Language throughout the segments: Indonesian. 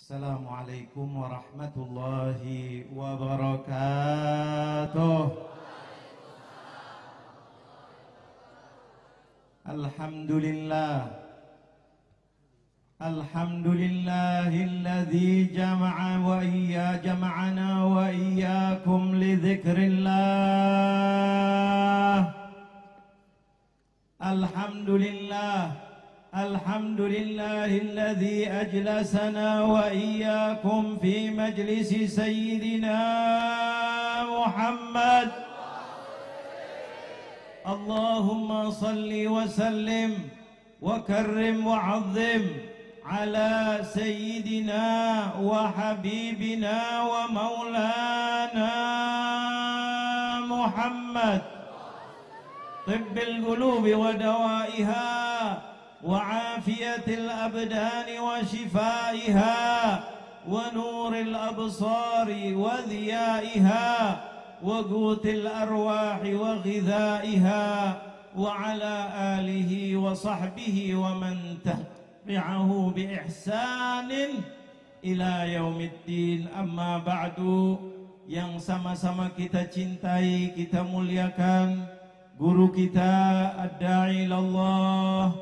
Assalamualaikum warahmatullahi wabarakatuh. Alhamdulillah. Alhamdulillahilladzi jama'ana wa iyyakum li dzikrillah. Alhamdulillah. Alhamdulillahilladzi ajlasana wa iyyakum fi majlisi sayyidina Muhammad. Allahumma salli wa sallim wa karrim wa azzim ala sayyidina wa habibina wa maulana Muhammad. Tibbil qulubi wa dawaiha وعافية الأبدان وشفائها ونور الأبصار وضيائها وقوت الأرواح وغذائها وعلى آله وصحبه ومن تبعه بإحسان إلى يوم الدين. أما بعد, yang sama-sama kita cintai, kita muliakan guru kita Ad-Da'i ilallah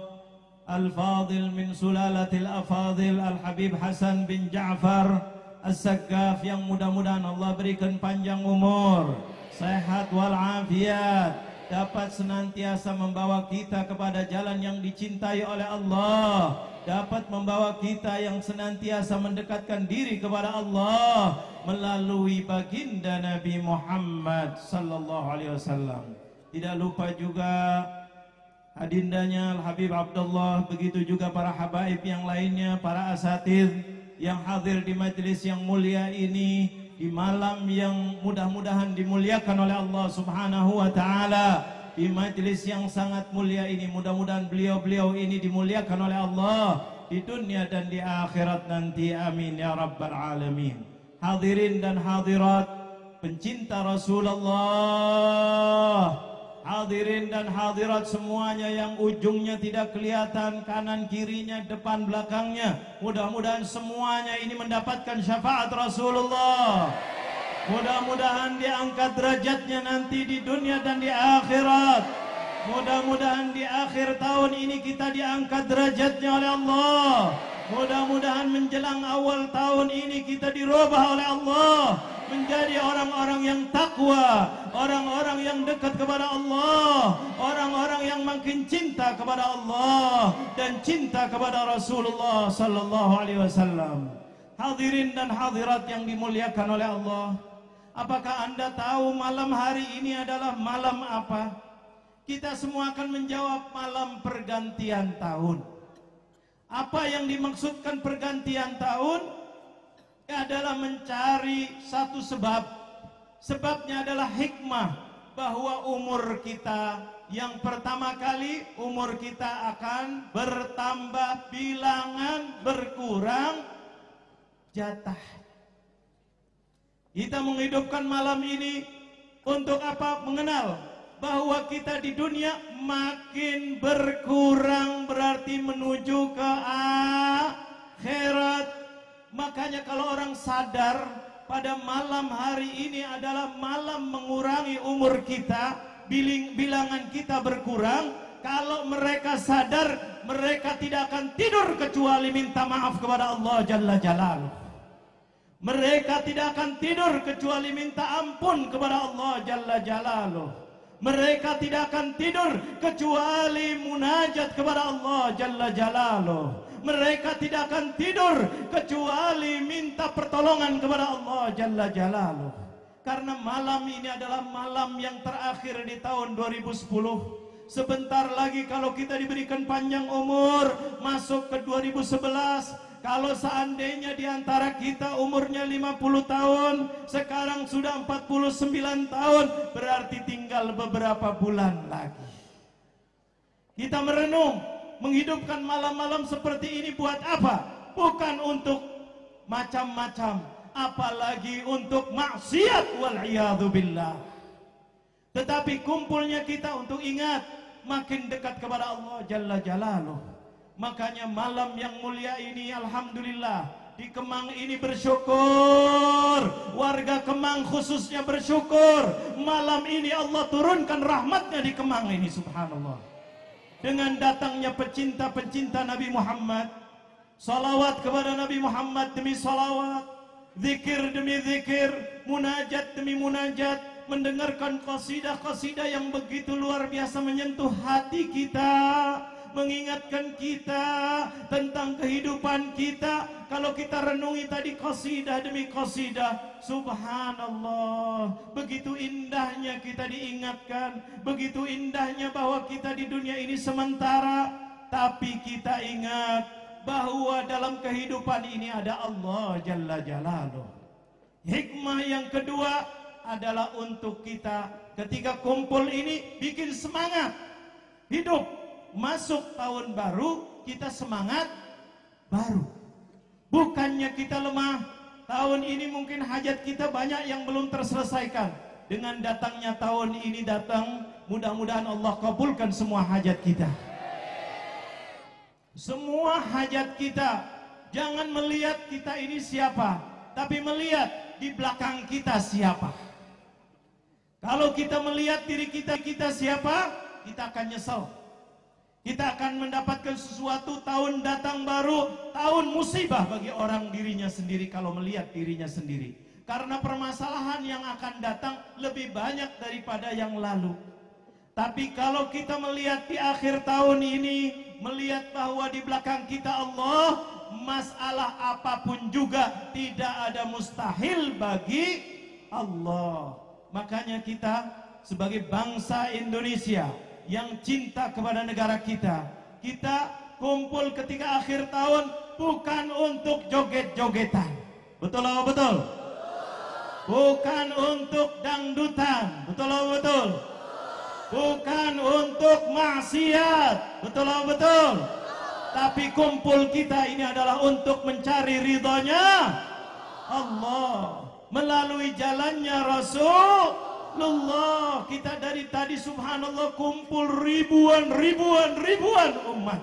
Al-Fadil min Sulalatil Afadil Al-Habib Hasan bin Ja'far As-Saqqaf, yang mudah-mudahan Allah berikan panjang umur, sehat walafiat, dapat senantiasa membawa kita kepada jalan yang dicintai oleh Allah, dapat membawa kita yang senantiasa mendekatkan diri kepada Allah melalui baginda Nabi Muhammad sallallahu alaihi wasallam. Tidak lupa juga adindanya Al-Habib Abdullah, begitu juga para habaib yang lainnya, para asatidz yang hadir di majelis yang mulia ini, di malam yang mudah-mudahan dimuliakan oleh Allah Subhanahu wa taala. Di majelis yang sangat mulia ini, mudah-mudahan beliau-beliau ini dimuliakan oleh Allah di dunia dan di akhirat nanti, amin ya rabbal alamin. Hadirin dan hadirat pencinta Rasulullah, hadirin dan hadirat semuanya yang ujungnya tidak kelihatan, kanan kirinya, depan belakangnya, mudah-mudahan semuanya ini mendapatkan syafaat Rasulullah. Mudah-mudahan diangkat derajatnya nanti di dunia dan di akhirat. Mudah-mudahan di akhir tahun ini kita diangkat derajatnya oleh Allah. Mudah-mudahan menjelang awal tahun ini kita dirubah oleh Allah menjadi orang-orang yang takwa, orang-orang yang dekat kepada Allah, orang-orang yang makin cinta kepada Allah dan cinta kepada Rasulullah sallallahu alaihi wasallam. Hadirin dan hadirat yang dimuliakan oleh Allah, apakah Anda tahu malam hari ini adalah malam apa? Kita semua akan menjawab malam pergantian tahun. Apa yang dimaksudkan pergantian tahun? Adalah mencari satu sebab. Sebabnya adalah hikmah, bahwa umur kita yang pertama kali, umur kita akan bertambah bilangan, berkurang jatah. Kita menghidupkan malam ini untuk apa? Mengenal bahwa kita di dunia makin berkurang, berarti menuju ke akhirat. Makanya kalau orang sadar pada malam hari ini adalah malam mengurangi umur kita, bilangan kita berkurang. Kalau mereka sadar, mereka tidak akan tidur kecuali minta maaf kepada Allah Jalla Jalaluh. Mereka tidak akan tidur kecuali minta ampun kepada Allah Jalla Jalaluh. Mereka tidak akan tidur kecuali munajat kepada Allah Jalla Jalaluh. Mereka tidak akan tidur kecuali minta pertolongan kepada Allah Jalla Jalaluh. Karena malam ini adalah malam yang terakhir di tahun 2010. Sebentar lagi kalau kita diberikan panjang umur, masuk ke 2011. Kalau seandainya di antara kita umurnya 50 tahun, sekarang sudah 49 tahun, berarti tinggal beberapa bulan lagi. Kita merenung, menghidupkan malam-malam seperti ini buat apa? Bukan untuk macam-macam, apalagi untuk maksiat, wal'iyadzu billah. Tetapi kumpulnya kita untuk ingat, makin dekat kepada Allah Jalla Jalaluh. Makanya malam yang mulia ini alhamdulillah di Kemang ini bersyukur. Warga Kemang khususnya bersyukur. Malam ini Allah turunkan rahmatnya di Kemang ini, subhanallah. Dengan datangnya pecinta-pecinta Nabi Muhammad, salawat kepada Nabi Muhammad demi salawat, zikir demi zikir, munajat demi munajat, mendengarkan qasidah-qasidah yang begitu luar biasa menyentuh hati kita, mengingatkan kita tentang kehidupan kita. Kalau kita renungi tadi qasidah demi qasidah, subhanallah, begitu indahnya kita diingatkan, begitu indahnya bahwa kita di dunia ini sementara, tapi kita ingat bahwa dalam kehidupan ini ada Allah Jalla Jalaluh. Hikmah yang kedua adalah untuk kita ketika kumpul ini bikin semangat hidup. Masuk tahun baru kita semangat baru, bukannya kita lemah. Tahun ini mungkin hajat kita banyak yang belum terselesaikan. Dengan datangnya tahun ini datang, mudah-mudahan Allah kabulkan semua hajat kita, semua hajat kita. Jangan melihat kita ini siapa, tapi melihat di belakang kita siapa. Kalau kita melihat diri kita siapa, kita akan nyesel. Kita akan mendapatkan sesuatu tahun datang baru, tahun musibah bagi orang dirinya sendiri kalau melihat dirinya sendiri. Karena permasalahan yang akan datang lebih banyak daripada yang lalu. Tapi kalau kita melihat di akhir tahun ini, melihat bahwa di belakang kita Allah, masalah apapun juga tidak ada mustahil bagi Allah. Makanya kita sebagai bangsa Indonesia yang cinta kepada negara kita, kita kumpul ketika akhir tahun bukan untuk joget-jogetan. Betul atau betul? Bukan untuk dangdutan. Betul atau betul? Bukan untuk maksiat. Betul atau betul? Tapi kumpul kita ini adalah untuk mencari ridhonya Allah melalui jalannya Rasulullah. Kita dari tadi subhanallah kumpul ribuan umat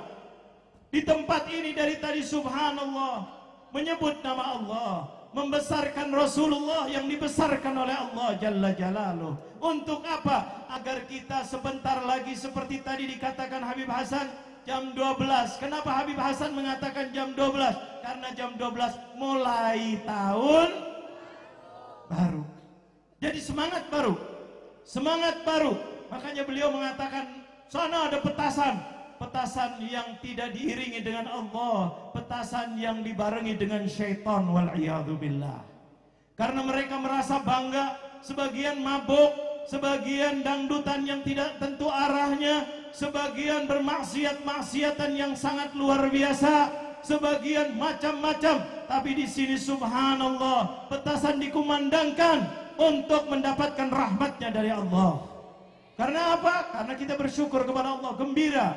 di tempat ini dari tadi subhanallah, menyebut nama Allah, membesarkan Rasulullah yang dibesarkan oleh Allah Jalla Jalaluh. Untuk apa? Agar kita sebentar lagi seperti tadi dikatakan Habib Hasan, jam 12. Kenapa Habib Hasan mengatakan jam 12? Karena jam 12 mulai tahun baru. Jadi semangat baru. Semangat baru. Makanya beliau mengatakan, sana ada petasan. Petasan yang tidak diiringi dengan Allah, petasan yang dibarengi dengan syaitan, wal'iyadzubillah. Karena mereka merasa bangga, sebagian mabuk, sebagian dangdutan yang tidak tentu arahnya, sebagian bermaksiat-maksiatan yang sangat luar biasa, sebagian macam-macam. Tapi di sini subhanallah, petasan dikumandangkan untuk mendapatkan rahmatnya dari Allah. Karena apa? Karena kita bersyukur kepada Allah, gembira.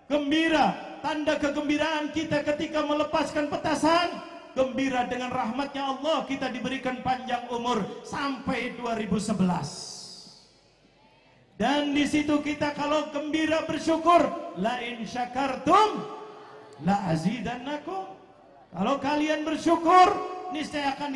Gembira, tanda kegembiraan kita ketika melepaskan petasan. Gembira dengan rahmatnya Allah, kita diberikan panjang umur sampai 2011. Dan di situ kita kalau gembira bersyukur, la in syakartum la azidannakum. Kalau kalian bersyukur, niscaya akan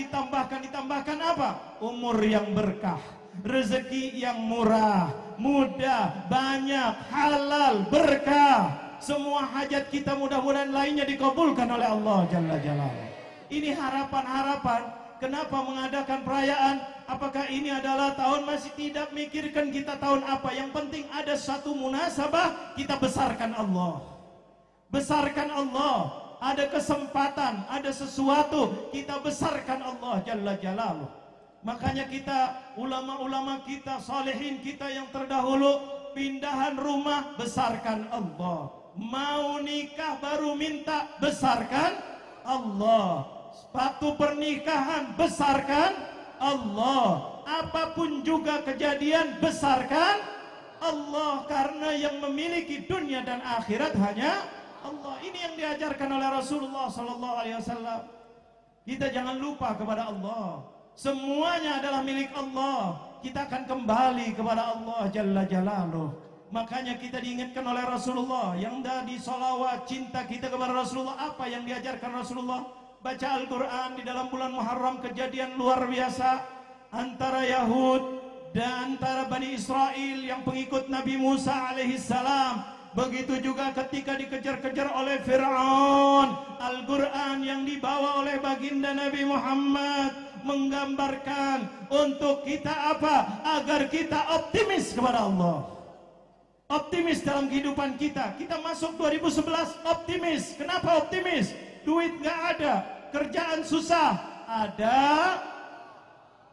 ditambahkan apa? Umur yang berkah, rezeki yang murah, mudah, banyak, halal, berkah. Semua hajat kita mudah-mudahan lainnya dikabulkan oleh Allah Jalla Jalaluh. Ini harapan-harapan. Kenapa mengadakan perayaan? Apakah ini adalah tahun masih tidak mikirkan kita tahun apa? Yang penting ada satu munasabah, kita besarkan Allah. Besarkan Allah. Ada kesempatan, ada sesuatu, kita besarkan Allah Jalla Jalaluh. Makanya kita, ulama-ulama kita, salihin kita yang terdahulu, pindahan rumah, besarkan Allah. Mau nikah baru minta, besarkan Allah. Sepatu pernikahan, besarkan Allah. Apapun juga kejadian, besarkan Allah. Karena yang memiliki dunia dan akhirat hanya Allah. Ini yang diajarkan oleh Rasulullah SAW. Kita jangan lupa kepada Allah. Semuanya adalah milik Allah. Kita akan kembali kepada Allah Jalla Jalaluh. Makanya kita diingatkan oleh Rasulullah yang dari salawat cinta kita kepada Rasulullah. Apa yang diajarkan Rasulullah? baca Al-Quran di dalam bulan Muharram, kejadian luar biasa antara Yahud dan antara Bani Israel yang pengikut Nabi Musa alaihissalam. Begitu juga ketika dikejar-kejar oleh Fir'aun. Al-Quran yang dibawa oleh baginda Nabi Muhammad menggambarkan untuk kita apa? Agar kita optimis kepada Allah, optimis dalam kehidupan kita. Kita masuk 2011 optimis. Kenapa optimis? Duit nggak ada, kerjaan susah, ada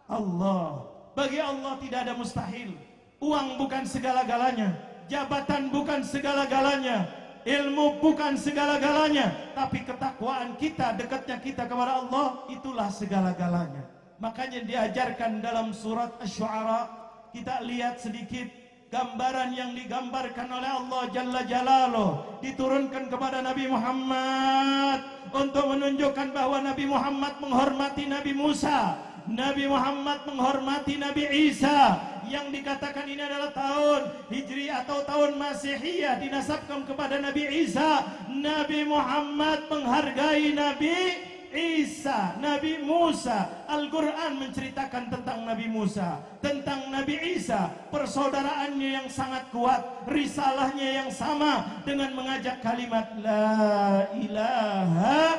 Allah. Bagi Allah tidak ada mustahil. Uang bukan segala-galanya, jabatan bukan segala-galanya, ilmu bukan segala-galanya, tapi ketakwaan kita, dekatnya kita kepada Allah, itulah segala-galanya. Makanya diajarkan dalam surat Asy-Syu'ara, kita lihat sedikit gambaran yang digambarkan oleh Allah Jalla Jalaluh, diturunkan kepada Nabi Muhammad untuk menunjukkan bahwa Nabi Muhammad menghormati Nabi Musa, Nabi Muhammad menghormati Nabi Isa, yang dikatakan ini adalah tahun Hijri atau tahun Masihiyah, dinasabkan kepada Nabi Isa. Nabi Muhammad menghargai Nabi Isa, Nabi Musa. Al-Quran menceritakan tentang Nabi Musa, tentang Nabi Isa, persaudaraannya yang sangat kuat, risalahnya yang sama dengan mengajak kalimat La ilaha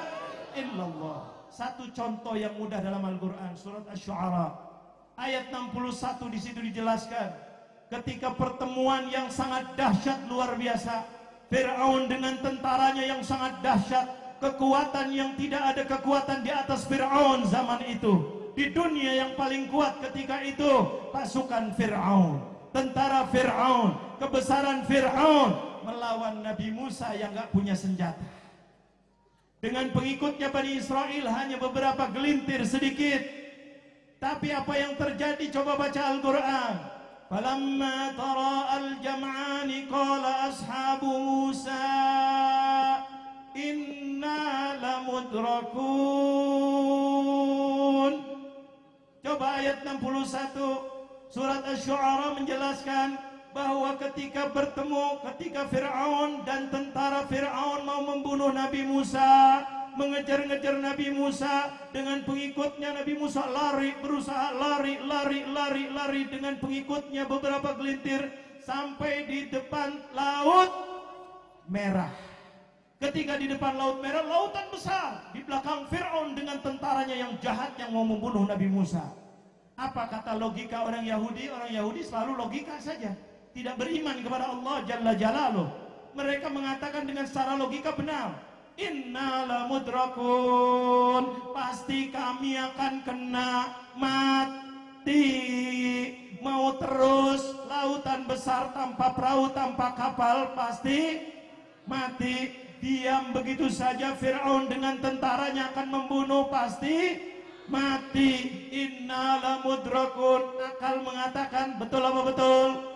illallah. Satu contoh yang mudah dalam Al-Quran, surat Asy-Syu'ara ayat 61, di situ dijelaskan ketika pertemuan yang sangat dahsyat luar biasa, Fir'aun dengan tentaranya yang sangat dahsyat, kekuatan yang tidak ada kekuatan di atas Fir'aun zaman itu. Di dunia yang paling kuat ketika itu pasukan Fir'aun, tentara Fir'aun, kebesaran Fir'aun melawan Nabi Musa yang gak punya senjata. Dengan pengikutnya Bani Israel hanya beberapa gelintir sedikit. Tapi apa yang terjadi? Coba baca Al-Quran. Falamma tara al-jam'ani qala ashabu Musa inna lamudrakun. Coba ayat 61 surat Asy-Syu'ara menjelaskan bahwa ketika bertemu, ketika Fir'aun dan tentara Fir'aun mau membunuh Nabi Musa, mengejar-ngejar Nabi Musa dengan pengikutnya, Nabi Musa lari, berusaha lari dengan pengikutnya beberapa gelintir sampai di depan Laut Merah. Ketika di depan Laut Merah, lautan besar, di belakang Fir'aun dengan tentaranya yang jahat yang mau membunuh Nabi Musa. Apa kata logika orang Yahudi? Orang Yahudi selalu logika saja, tidak beriman kepada Allah Jalla Jalaluh. Mereka mengatakan dengan secara logika benar, inna lamudrakun, pasti kami akan kena mati. Mau terus lautan besar tanpa perahu, tanpa kapal, pasti mati. Diam begitu saja Fir'aun dengan tentaranya akan membunuh, pasti mati. Inna lamudrakun. Akal mengatakan betul apa betul?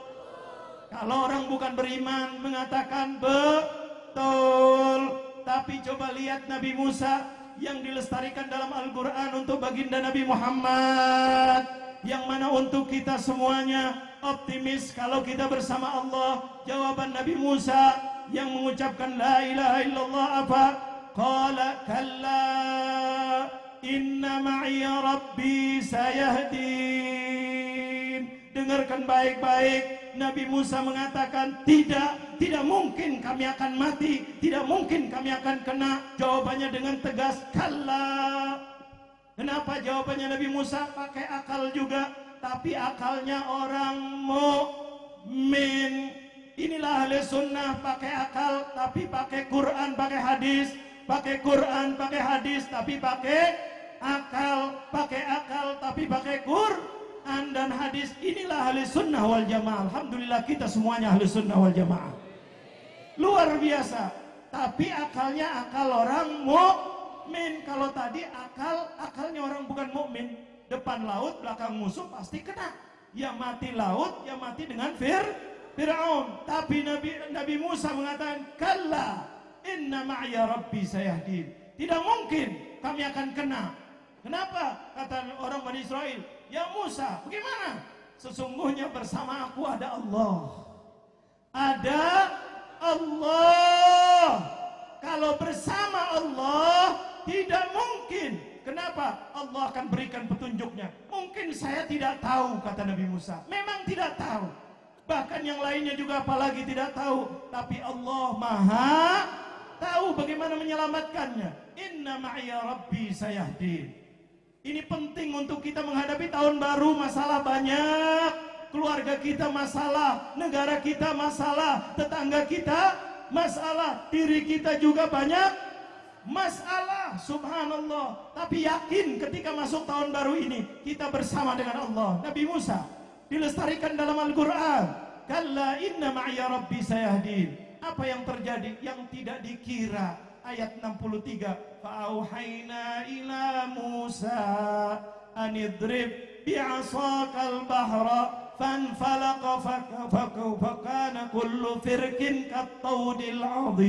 Kalau orang bukan beriman mengatakan betul. Tapi coba lihat Nabi Musa yang dilestarikan dalam Al-Quran untuk baginda Nabi Muhammad, yang mana untuk kita semuanya optimis kalau kita bersama Allah. Jawaban Nabi Musa yang mengucapkan la ilaha illallah apa? Qala kalla inna ma'iya rabbi sayahdin. Dengarkan baik-baik, Nabi Musa mengatakan tidak mungkin kami akan mati, tidak mungkin kami akan kena. Jawabannya dengan tegas, kalla. Kenapa jawabannya Nabi Musa? Pakai akal juga, tapi akalnya orang mukmin. Inilah ahli sunnah, pakai akal tapi pakai Quran, pakai hadis, pakai Quran, pakai hadis tapi pakai akal, pakai akal tapi pakai Quran dan hadis. Inilah ahli sunnah wal jamaah. Alhamdulillah kita semuanya ahli sunnah wal jamaah. Luar biasa. Tapi akalnya akal orang mukmin. Kalau tadi akalnya orang bukan mukmin. Depan laut, belakang musuh pasti kena. Ya mati laut, ya mati dengan Fir'aun. Tapi Nabi Musa mengatakan, kalla inna ma'ya rabbi sayahdin. Tidak mungkin kami akan kena. Kenapa? Kata orang Bani Israel, ya Musa, bagaimana? Sesungguhnya bersama aku ada Allah. Ada Allah. Kalau bersama Allah tidak mungkin. Kenapa? Allah akan berikan petunjuknya. Mungkin saya tidak tahu, kata Nabi Musa. Memang tidak tahu. Bahkan yang lainnya juga apalagi tidak tahu. Tapi Allah Maha tahu bagaimana menyelamatkannya. Inna ma'iya rabbi sayahdin. Ini penting untuk kita menghadapi tahun baru. Masalah banyak. Keluarga kita masalah, negara kita masalah, tetangga kita masalah, diri kita juga banyak masalah, subhanallah. Tapi yakin ketika masuk tahun baru ini kita bersama dengan Allah. Nabi Musa dilestarikan dalam Al-Quran, kalla inna ma'iya rabbi sayahdin. Apa yang terjadi yang tidak dikira? Ayat 63, fa'auhayna ila Musa anidrib bi'asakal bahra fanfalaqa fakana kullu firqin kattaudil azim.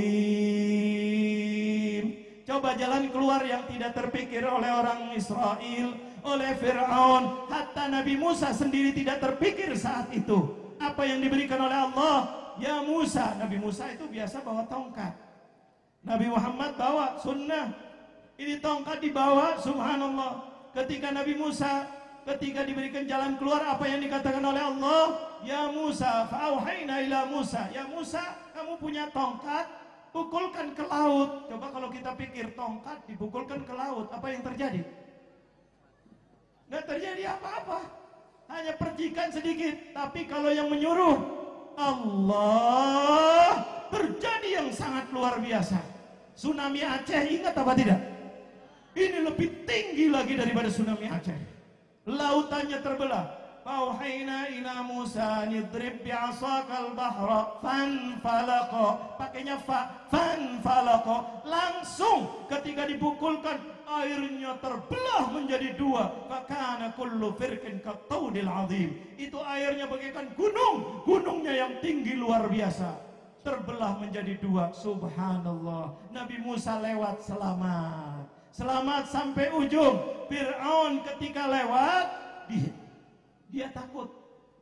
Coba jalan keluar yang tidak terpikir oleh orang Israel, oleh Fir'aun. Hatta Nabi Musa sendiri tidak terpikir saat itu. Apa yang diberikan oleh Allah? Ya Musa. Nabi Musa itu biasa bawa tongkat. Nabi Muhammad bawa sunnah. Ini tongkat dibawa, subhanallah. Ketika Nabi Musa, ketika diberikan jalan keluar, apa yang dikatakan oleh Allah? Ya Musa, fa'auhayna ila Musa. Ya Musa, kamu punya tongkat, pukulkan ke laut. Coba kalau kita pikir tongkat dipukulkan ke laut, apa yang terjadi? Nggak terjadi apa-apa, hanya percikan sedikit. Tapi kalau yang menyuruh Allah, terjadi yang sangat luar biasa. Tsunami Aceh, ingat apa tidak? Ini lebih tinggi lagi daripada tsunami Aceh. Lautannya terbelah. Fauhayna ila Musa nidrib bi'asakal bahra fanfalaqa. Pakainya fanfalaqa. Langsung ketika dipukulkan airnya terbelah menjadi dua. Fakana kullu firqin kattaudil azim. Itu airnya bagaikan gunung. Gunungnya yang tinggi luar biasa. Terbelah menjadi dua. Subhanallah. Nabi Musa lewat selamat. Selamat sampai ujung. Fir'aun ketika lewat, dia takut.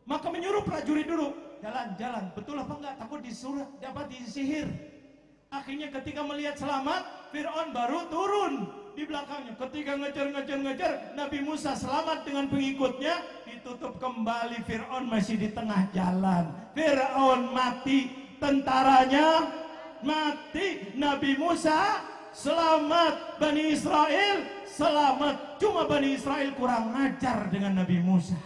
Maka menyuruh prajurit dulu, jalan-jalan. Betul apa enggak? Takut disuruh, dapat disihir. Akhirnya ketika melihat selamat, Fir'aun baru turun di belakangnya. Ketika ngejar, Nabi Musa selamat dengan pengikutnya, ditutup kembali. Fir'aun masih di tengah jalan. Fir'aun mati, tentaranya mati. Nabi Musa selamat, Bani Israel selamat. Cuma Bani Israel kurang ajar dengan Nabi Musa.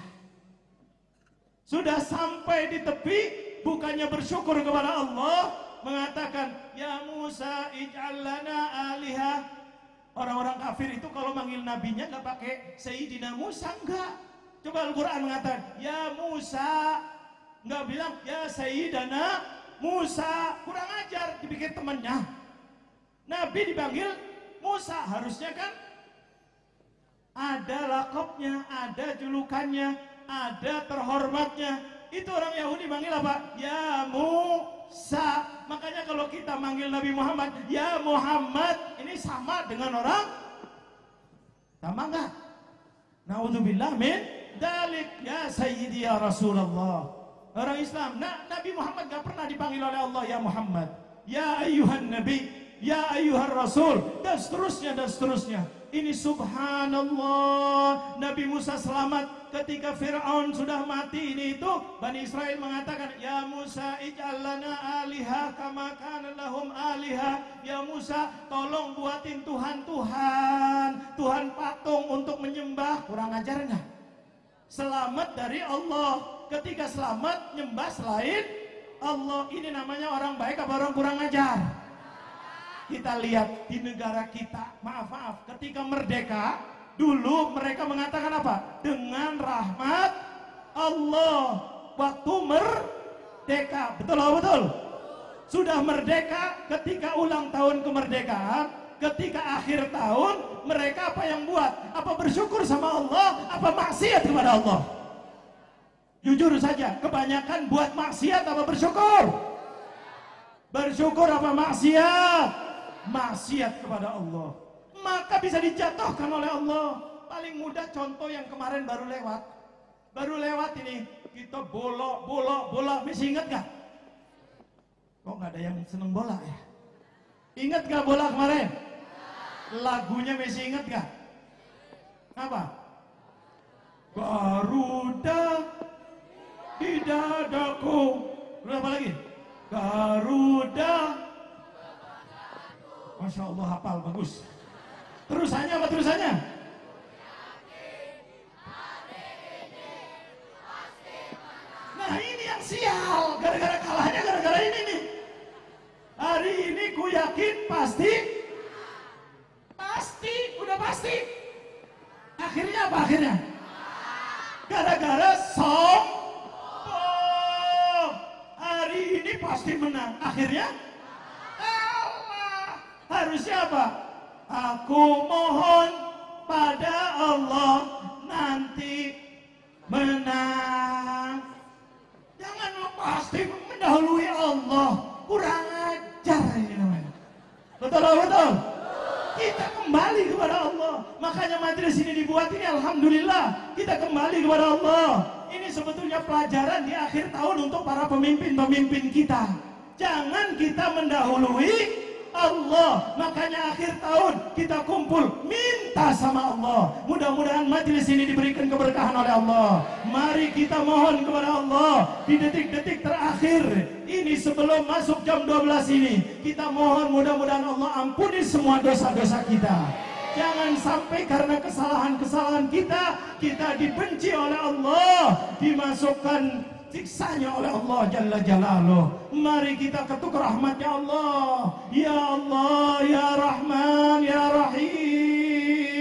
Sudah sampai di tepi, bukannya bersyukur kepada Allah, mengatakan, ya Musa ij'al lana alihah. Orang-orang kafir itu kalau manggil nabinya nggak pakai Sayyidina Musa, enggak. Coba Al-Quran mengatakan, ya Musa, nggak bilang ya Sayyidana Musa. Kurang ajar, dipikir temannya. Nabi dipanggil Musa, harusnya kan ada lakopnya, ada julukannya, ada terhormatnya. Itu orang Yahudi manggil apa? Ya Musa. Makanya kalau kita manggil Nabi Muhammad, ya Muhammad, ini sama dengan orang? Sama enggak? Na'udzubillah min dalik. Ya Sayyidi ya Rasulullah. Orang Islam, Nabi Muhammad gak pernah dipanggil oleh Allah ya Muhammad, ya ayyuhan Nabi, ya ayyuhan Rasul, dan seterusnya dan seterusnya. Ini subhanallah. Nabi Musa selamat ketika Fir'aun sudah mati. Ini itu Bani Israel mengatakan, ya Musa ij'al lana aliha kama kana lahum aliha. Ya Musa, tolong buatin Tuhan-Tuhan, Tuhan patung untuk menyembah. Kurang ajar enggak? Selamat dari Allah. Ketika selamat nyembah selain Allah. Ini namanya orang baik apa orang kurang ajar? Kita lihat di negara kita, maaf, ketika merdeka, dulu mereka mengatakan apa? Dengan rahmat Allah. Waktu merdeka, betul apa betul? Sudah merdeka, ketika ulang tahun kemerdekaan, ketika akhir tahun, mereka apa yang buat? Apa bersyukur sama Allah? Apa maksiat kepada Allah? Jujur saja, kebanyakan buat maksiat apa bersyukur? Bersyukur apa maksiat? Maksiat kepada Allah. Maka bisa dijatuhkan oleh Allah. Paling mudah contoh yang kemarin baru lewat. Baru lewat ini, kita bola. Masih ingat gak? Kok gak ada yang seneng bola ya? Ingat gak bola kemarin? Lagunya masih ingat gak? Apa? Garuda di dadaku. Berapa lagi? Garuda. Masya Allah, hafal, bagus. Terusannya apa terusannya? Nah ini yang sial. Gara-gara kalahnya, gara-gara ini nih. Hari ini ku yakin pasti. Pasti, udah pasti. Akhirnya apa akhirnya? Gara-gara sombong. Hari ini pasti menang. Akhirnya Allah. Harusnya apa? Aku mohon pada Allah nanti menang. Jangan pasti mendahului Allah. Kurang ajar ini namanya. Betul. Kita kembali kepada Allah. Makanya majelis ini dibuat ini, alhamdulillah. Kita kembali kepada Allah. Ini sebetulnya pelajaran di akhir tahun untuk para pemimpin-pemimpin kita. Jangan kita mendahului Allah. Makanya akhir tahun kita kumpul minta sama Allah. Mudah-mudahan majelis ini diberikan keberkahan oleh Allah. Mari kita mohon kepada Allah di detik-detik terakhir ini sebelum masuk jam 12 ini. Kita mohon mudah-mudahan Allah ampuni semua dosa-dosa kita. Jangan sampai karena kesalahan-kesalahan kita dibenci oleh Allah, dimasukkan siksanya oleh Allah Jalla Jalaluh. Mari kita ketuk rahmatnya Allah. Ya Allah, Ya Rahman, Ya Rahim.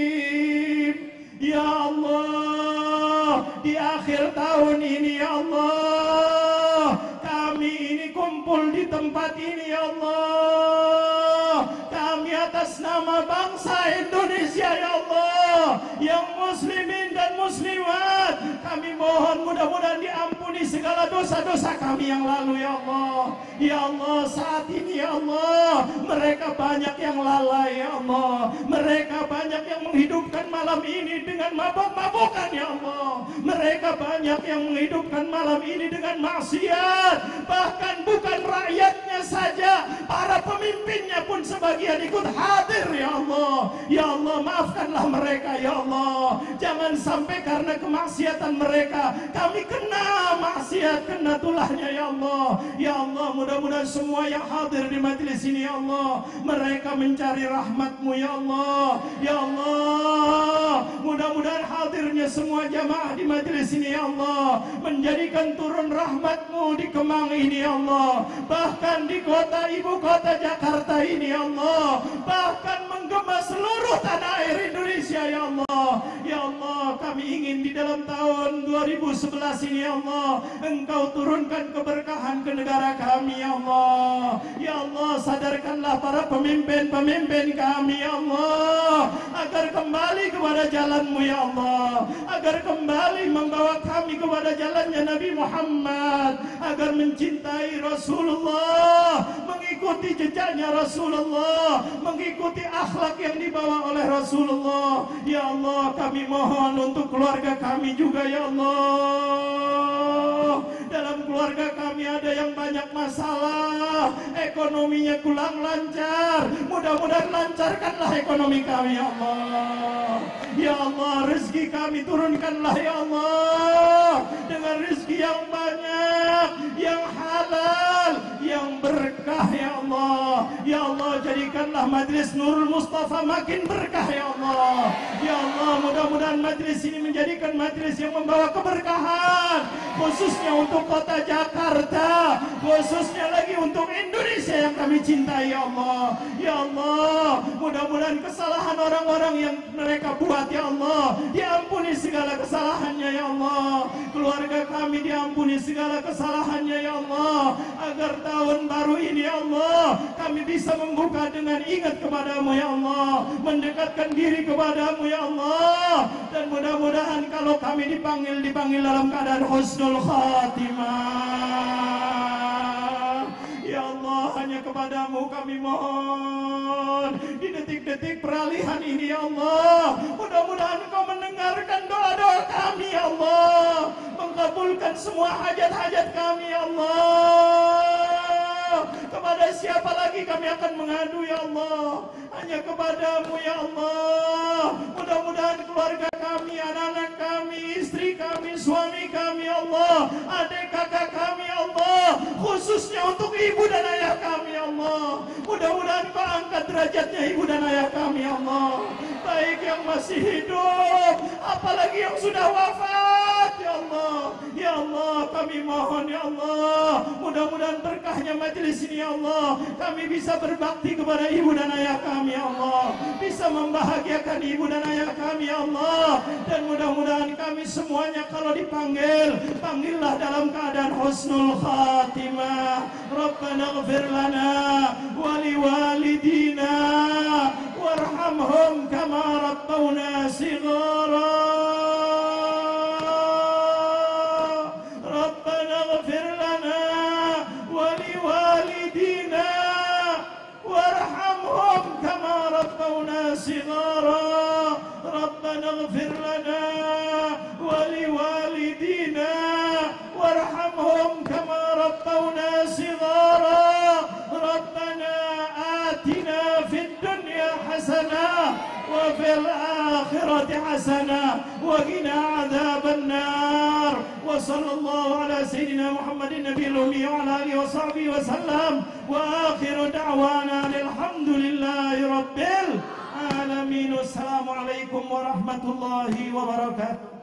Ya Allah, di akhir tahun ini ya Allah, kami ini kumpul di tempat ini ya Allah. Kami atas nama bangsa Indonesia ya Allah, yang muslimin dan muslimat, kami mohon mudah-mudahan diampuni segala dosa-dosa kami yang lalu ya Allah. Ya Allah, saat ini ya Allah, mereka banyak yang lalai ya Allah. Mereka banyak yang menghidupkan malam ini dengan mabuk-mabukan ya Allah. Mereka banyak yang menghidupkan malam ini dengan maksiat. Bahkan bukan rakyatnya saja, para pemimpinnya pun sebagian ikut hadir ya Allah. Ya Allah, maafkanlah mereka ya Allah. Jangan sampai karena kemaksiatan mereka kami kena maksiat, kena tulahnya ya Allah. Ya Allah, mudah-mudahan semua yang hadir di majelis ini ya Allah, mereka mencari rahmat-Mu ya Allah. Ya Allah, mudah-mudahan hadirnya semua jamaah di majelis ini ya Allah menjadikan turun rahmat-Mu di Kemang ini ya Allah. Bahkan di kota ibu kota Jakarta ini ya Allah, bahkan menggema seluruh tanah air Indonesia ya Allah. Ya Allah, kami ingin di dalam tahun 2011 ini ya Allah, Engkau turunkan keberkahan ke negara kami ya Allah. Ya Allah, sadarkanlah para pemimpin-pemimpin kami ya Allah, agar kembali kepada jalan-Mu ya Allah, agar kembali membawa kami kepada jalannya Nabi Muhammad, agar mencintai Rasulullah, mengikuti jejaknya Rasulullah, mengikuti akhlak yang dibawa oleh Rasulullah. Ya Allah, kami mohon untuk keluarga kami juga ya Allah. Dalam keluarga kami ada yang banyak masalah, ekonominya kurang lancar. Mudah-mudahan lancarkanlah ekonomi kami ya Allah. Ya Allah, rezeki kami turunkanlah ya Allah, dengan rezeki yang banyak, yang halal, yang berkah ya Allah. Ya Allah, jadikanlah majlis Nurul Mustafa makin berkah ya Allah. Ya Allah, mudah-mudahan majlis ini menjadikan majlis yang membawa keberkahan, khususnya untuk kota Jakarta, khususnya lagi untuk Indonesia yang kami cintai ya Allah. Ya Allah, mudah-mudahan kesalahan orang-orang yang mereka buat ya Allah diampuni segala kesalahannya ya Allah. Keluarga kami diampuni segala kesalahannya ya Allah, agar tahun baru ini ya Allah kami bisa membuka dengan ingat kepadamu ya Allah, mendekatkan diri kepadamu ya Allah. Dan mudah-mudahan kalau kami dipanggil dalam keadaan husnul khatimah ya Allah. Hanya kepadamu kami mohon di detik-detik peralihan ini ya Allah. Mudah-mudahan Engkau mendengarkan doa-doa kami ya Allah, mengabulkan semua hajat-hajat kami ya Allah. Kepada siapa lagi kami akan mengadu ya Allah? Hanya kepadamu ya Allah. Mudah-mudahan keluarga kami, anak-anak kami, istri kami, suami kami ya Allah, adik kakak kami ya Allah, khususnya untuk ibu dan ayah kami ya Allah. Mudah-mudahan Kau angkat derajatnya ibu dan ayah kami ya Allah, baik yang masih hidup apalagi yang sudah wafat ya Allah. Ya Allah, kami mohon ya Allah, mudah-mudahan berkahnya majelis ini ya Allah, kami bisa berbakti kepada ibu dan ayah kami ya Allah, bisa membahagiakan ibu dan ayah kami ya Allah. Dan mudah-mudahan kami semuanya kalau dipanggil, panggillah dalam keadaan husnul khatimah. Rabbana ighfir lana wa liwalidina warhamhum kama rabbawna shighara. Rabbana ighfir lana wa liwalidina warhamhum kama rabbawna shighara. Rabbana ighfir lana wa liwalidina warhamhum kama rabbawna shighara. Rabbana atina fid dunya hasanah wa fil akhirati hasanah wa qina adzaban nar. Wa sallallahu ala sayyidina Muhammadin nabiyil ummi wa ala alihi wa sahbihi wa sallam. Wa akhiru da'wana alhamdulillahi rabbil alamin. Assalamualaikum warahmatullahi wabarakatuh.